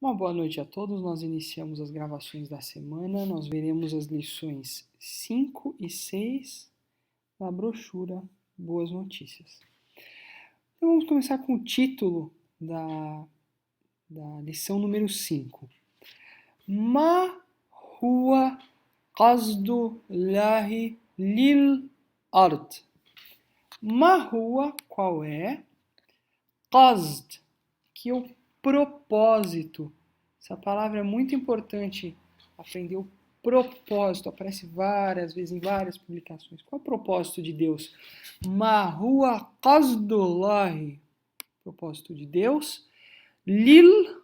Uma boa noite a todos. Nós iniciamos as gravações da semana. Nós veremos as lições 5 e 6 da brochura Boas Notícias. Então vamos começar com o título da lição número 5. Ma huwa qasdu lahi lil ard. Ma huwa, qual é? Qasd, que é o propósito. Essa palavra é muito importante, aprender o propósito, aparece várias vezes em várias publicações. Qual é o propósito de Deus? Ma huwa qasdullahi, propósito de Deus, lil,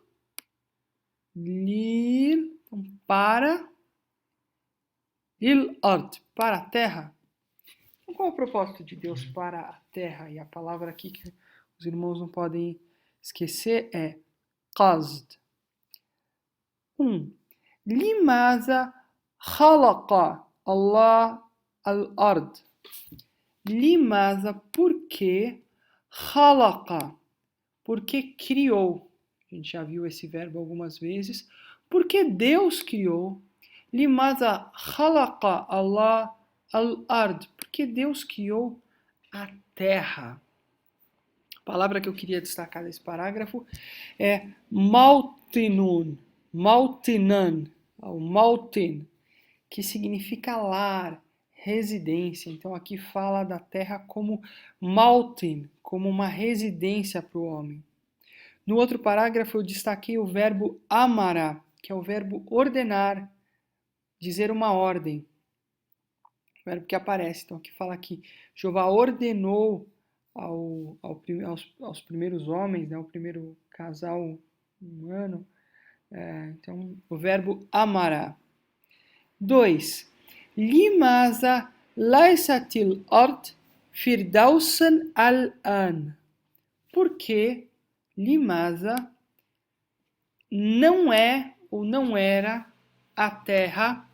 então, para, lil ard, para a terra. Então, qual é o propósito de Deus para a terra? E a palavra aqui que os irmãos não podem esquecer é qasd. 1. Limaza khalaqa Allah al-ard. Limaza, por que? Khalaqa, porque criou. A gente já viu esse verbo algumas vezes. Porque Deus criou. Limaza khalaqa Allah al-ard. Porque Deus criou a terra. A palavra que eu queria destacar desse parágrafo é maltinun. Maltinan, o maltin, que significa lar, residência. Então aqui fala da terra como maltin, como uma residência para o homem. No outro parágrafo eu destaquei o verbo amara, que é o verbo ordenar, dizer uma ordem. O verbo que aparece. Então aqui fala que Jeová ordenou aos primeiros homens, né, o primeiro casal humano. Então, o verbo amara. 2. Limaza laisatil ard firdausan al-an. Por que limaza não é ou não era a terra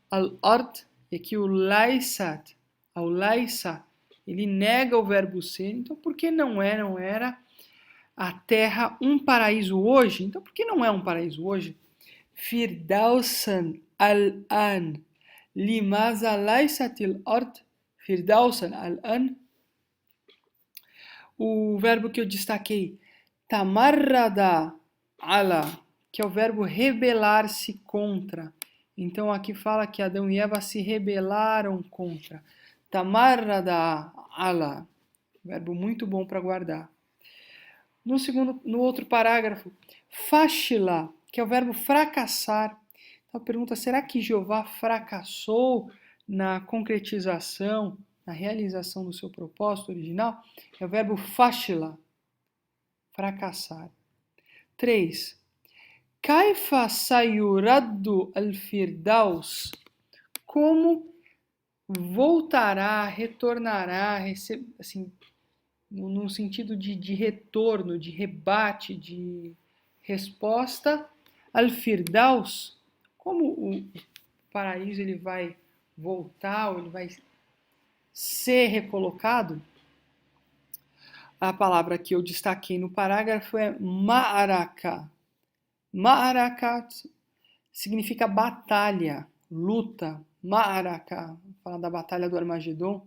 al-ard, e aqui o laisat, ao laisa, ele nega o verbo ser, então por que não era a terra um paraíso hoje? Então, por que não é um paraíso hoje? Firdausan al-an. Limaza laisatil ard firdausan al-an. O verbo que eu destaquei, tamarrada ala, que é o verbo rebelar-se contra. Então aqui fala que Adão e Eva se rebelaram contra. Tamarrada ala. Verbo muito bom para guardar. No outro parágrafo, fashila, que é o verbo fracassar. Então a pergunta, será que Jeová fracassou na concretização, na realização do seu propósito original? É o verbo fashila, fracassar. 3. Kaifa sayuraddu al-firdaus, como voltará, retornará, assim, no sentido de retorno, de rebate, de resposta, al-firdaus, como o paraíso ele vai voltar, ou ele vai ser recolocado. A palavra que eu destaquei no parágrafo é ma'araka. Ma'araka significa batalha, luta. Ma'araka, fala da batalha do Armagedon.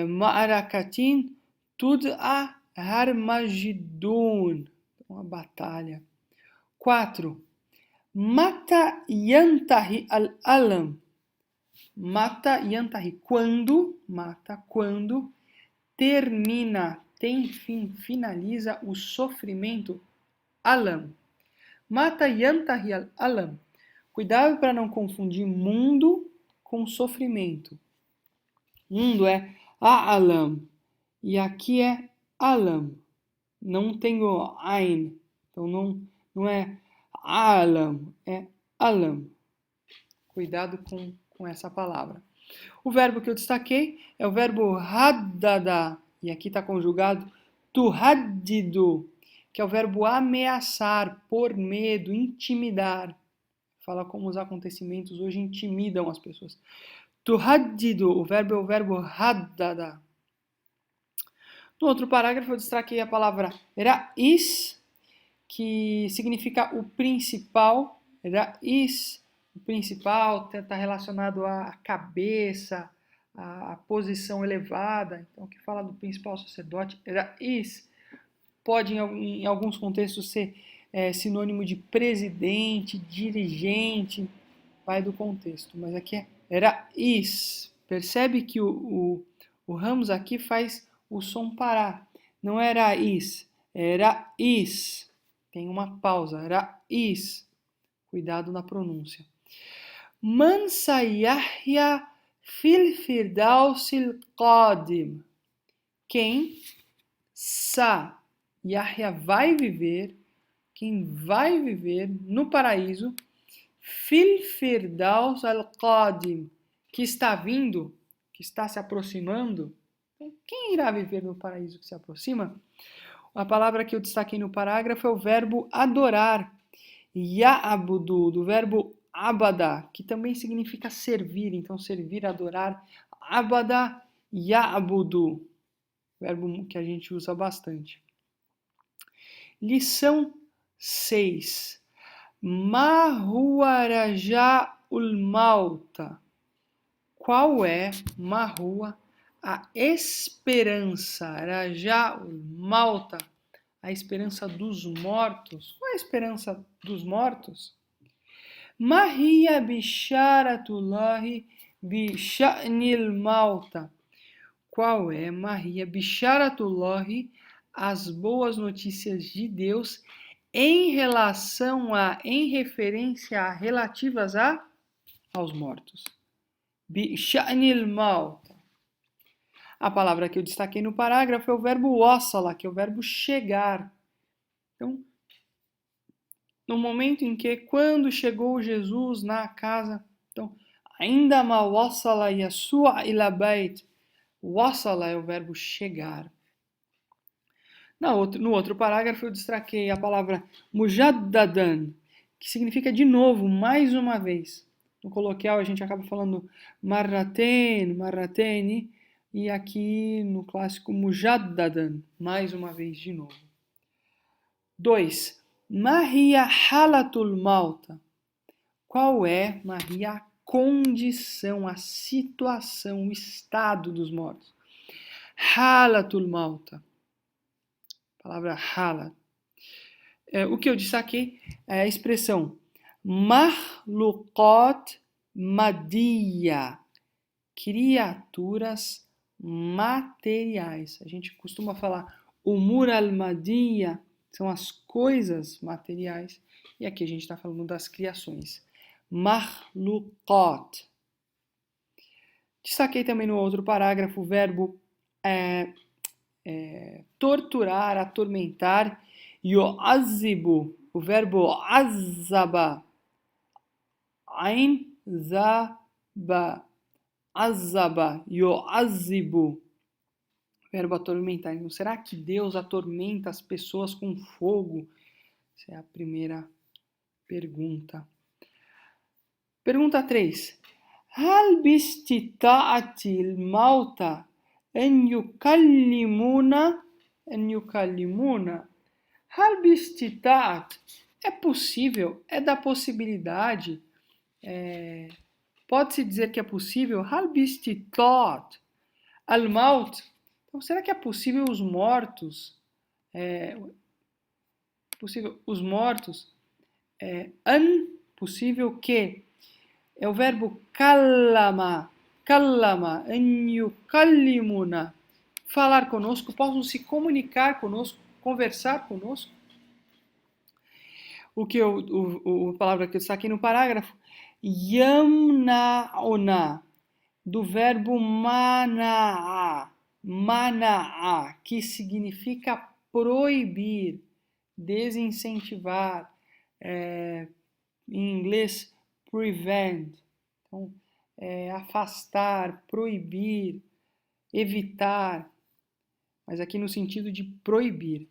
Ma'arakatin tud'a Harmagedon, uma batalha. 4. Mata yantahi al-alam. Mata yantahi, quando termina, tem fim, finaliza o sofrimento. Alam. Mata yantahi al-alam. Cuidado para não confundir mundo com sofrimento. Mundo é a'alam. E aqui é alam. Não tem o ain. Então não é alam, é alam. Cuidado com essa palavra. O verbo que eu destaquei é o verbo haddada. E aqui está conjugado tuhaddidu, que é o verbo ameaçar, pôr medo, intimidar. Fala como os acontecimentos hoje intimidam as pessoas. Tuhaddidu, o verbo é o verbo haddada. No outro parágrafo eu destaquei a palavra ra'is, que significa o principal, Ra'is, o principal está relacionado à cabeça, à posição elevada, então que fala do principal sacerdote, Ra'is, pode em alguns contextos ser sinônimo de presidente, dirigente, vai do contexto, mas aqui é Ra'is. Percebe que o Ramos aqui faz o som parar, não é Ra'is, é Ra'is, tem uma pausa, Ra'is, cuidado na pronúncia. Man sayahya fil firdausil qadim, quem Yahya vai viver, quem vai viver no paraíso, fil firdaus al-qadim, que está vindo, que está se aproximando. Quem irá viver no paraíso que se aproxima? A palavra que eu destaquei no parágrafo é o verbo adorar, ya'budu, do verbo abada, que também significa servir, então servir, adorar, abada, ya'budu, verbo que a gente usa bastante. Lição 6. Ma huwa raja'ul mauta. Qual é, ma huwa, a esperança? Raja'ul mauta, a esperança dos mortos. Qual é a esperança dos mortos? Ma hiya bisharatullahi bi sha'nil mauta. Qual é, ma hiya bisharatullahi, as boas notícias de Deus em referência a, relativas aos mortos. Bi sha'nil mauta. A palavra que eu destaquei no parágrafo é o verbo wasala, que é o verbo chegar. Então, no momento em que, quando chegou Jesus na casa, então, ainda ma wasala Yasua ila bait. Wasala é o verbo chegar. No outro parágrafo eu destaquei a palavra mujaddadan, que significa de novo, mais uma vez. No coloquial a gente acaba falando marraten, marrateni, e aqui no clássico mujaddadan, mais uma vez, de novo. 2. Mahia halatul mauta. Qual é, Mahia, a condição, a situação, o estado dos mortos? Halatul mauta. Palavra hala. O que eu destaquei é a expressão mahluqat madiyya, criaturas materiais. A gente costuma falar umur al-madiyya, são as coisas materiais, e aqui a gente está falando das criações. Mahluqat. Destaquei também no outro parágrafo o verbo torturar, atormentar, yu'azzibu, o verbo azaba, ain zaba, azaba, yu'azzibu, verbo atormentar. Então, será que Deus atormenta as pessoas com fogo? Essa é a primeira pergunta. Pergunta 3. Hal bistita'atil mauta en yukallimuna, hal bistita'at, é possível, é da possibilidade, pode-se dizer que é possível, hal bistita'at al maut, então será que é possível os mortos, possível que, é o verbo kallama, an yukallimuna, falar conosco, possam se comunicar conosco, conversar conosco. A palavra que eu destaquei no parágrafo, yamna'una, do verbo mana'a, que significa proibir, desincentivar, em inglês, prevent, então, afastar, proibir, evitar, mas aqui no sentido de proibir.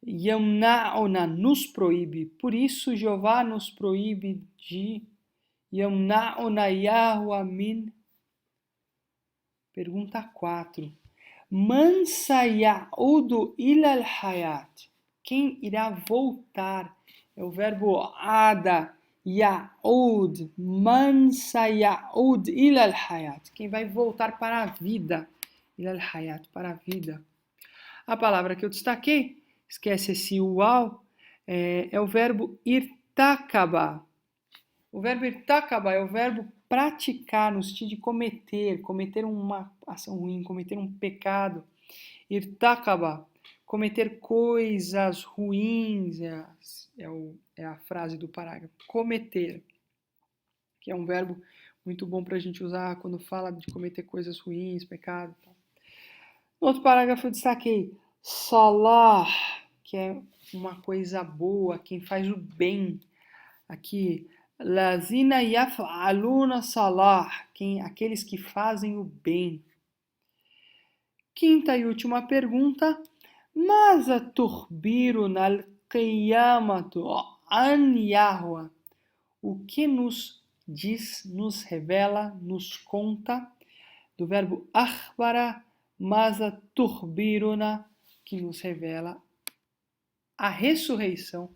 Yamna'una, nos proíbe, por isso Jeová nos proíbe de Yamna'una Yahwa min. Pergunta 4. Man sayaudu ilal hayat. Quem irá voltar? É o verbo ada, ya'ud, man saya'ud ila al-hayat. Quem vai voltar para a vida, ila al-hayat, para a vida. A palavra que eu destaquei, esquece esse uau, é o verbo irtakaba. O verbo irtakaba é o verbo praticar, no sentido de cometer uma ação ruim, cometer um pecado. Irtakaba, cometer coisas ruins, é a frase do parágrafo. Cometer, que é um verbo muito bom para a gente usar quando fala de cometer coisas ruins, pecado. No outro parágrafo eu destaquei salah, que é uma coisa boa, quem faz o bem. Aqui, lazina yaf'aluna salah, aqueles que fazem o bem. Quinta e última pergunta. Maza tukhbiruna al-qiyamatu an Yahwa? O que nos diz, nos revela, nos conta, do verbo akhbara, maza tukhbiruna, que nos revela a ressurreição,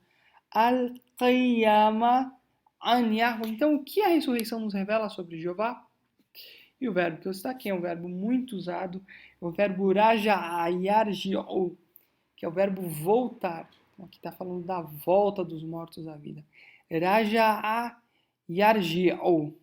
al-qiyama an Yahwa. Então, o que a ressurreição nos revela sobre Jeová? E o verbo que eu destaquei é um verbo muito usado, é o verbo raja'a yarji'u, que é o verbo voltar. Aqui está falando da volta dos mortos à vida. Raja'a yarji'u.